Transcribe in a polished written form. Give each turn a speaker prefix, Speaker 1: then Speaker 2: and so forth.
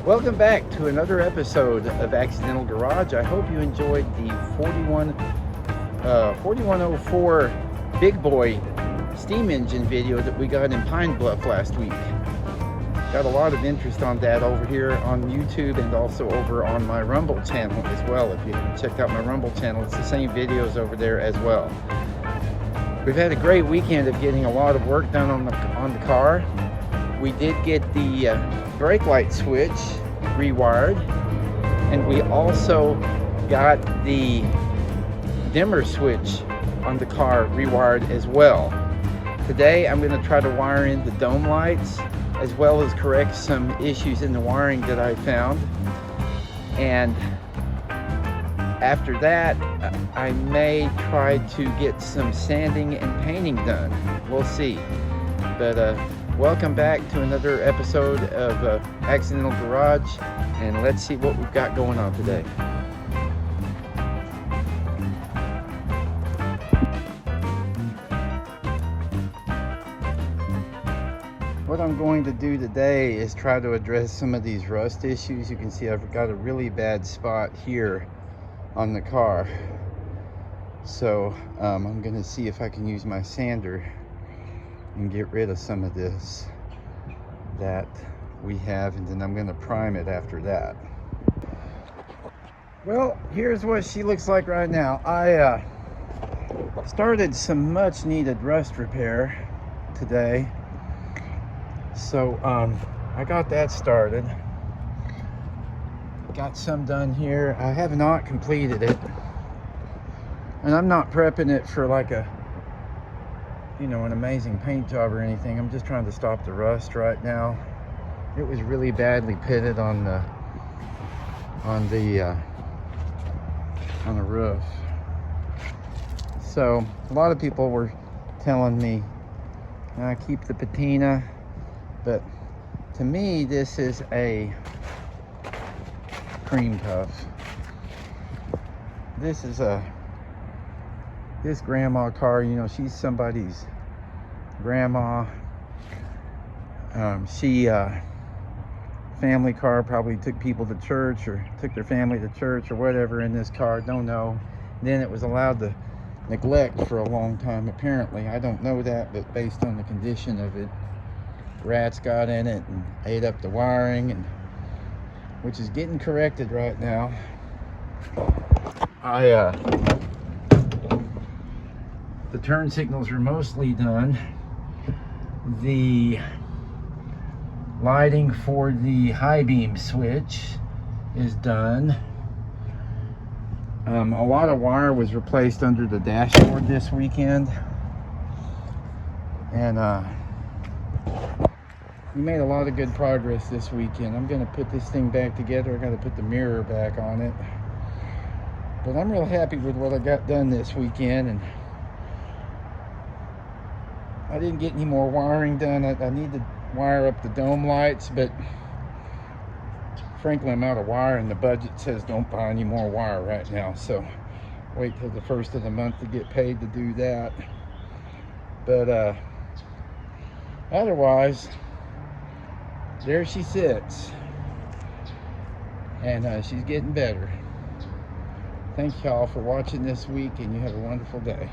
Speaker 1: Welcome back to another episode of Accidental Garage. I hope you enjoyed the 4104 Big Boy steam engine video that we got in Pine Bluff last week. Got a lot of interest on that over here on YouTube and also over on my Rumble channel as well. If you haven't checked out my Rumble channel, it's the same videos over there as well. We've had a great weekend of getting a lot of work done on the car. We did get the brake light switch rewired, and we also got the dimmer switch on the car rewired as well. Today I'm going to try to wire in the dome lights as well as correct some issues in the wiring that I found, and after that I may try to get some sanding and painting done. We'll see. But welcome back to another episode of Accidental Garage, and let's see what we've got going on today. What I'm going to do today is try to address some of these rust issues. You can see I've got a really bad spot here on the car. So I'm going to see if I can use my sander and get rid of some of this that we have, and then I'm going to prime it after that. Well, here's what she looks like right now. I started some much needed rust repair today, so I got that started. Got some done here. I have not completed it, and I'm not prepping it for like a an amazing paint job or anything. I'm just trying to stop the rust right now. It was really badly pitted on the roof. So a lot of people were telling me keep the patina, but to me this is a cream puff. This is this grandma car, she's somebody's grandma. She family car, probably took people to church or took their family to church or whatever in this car, don't know. Then it was allowed to neglect for a long time, apparently. I don't know that, but based on the condition of it, rats got in it and ate up the wiring, and which is getting corrected right now. The turn signals are mostly done. The lighting for the high beam switch is done. A lot of wire was replaced under the dashboard this weekend, and we made a lot of good progress this weekend. I'm going to put this thing back together. I got to put the mirror back on it, but I'm real happy with what I got done this weekend. And I didn't get any more wiring done. I need to wire up the dome lights, but frankly I'm out of wire, and the budget says don't buy any more wire right now, so wait till the first of the month to get paid to do that. But otherwise, there she sits, and she's getting better. Thank y'all for watching this week, and you have a wonderful day.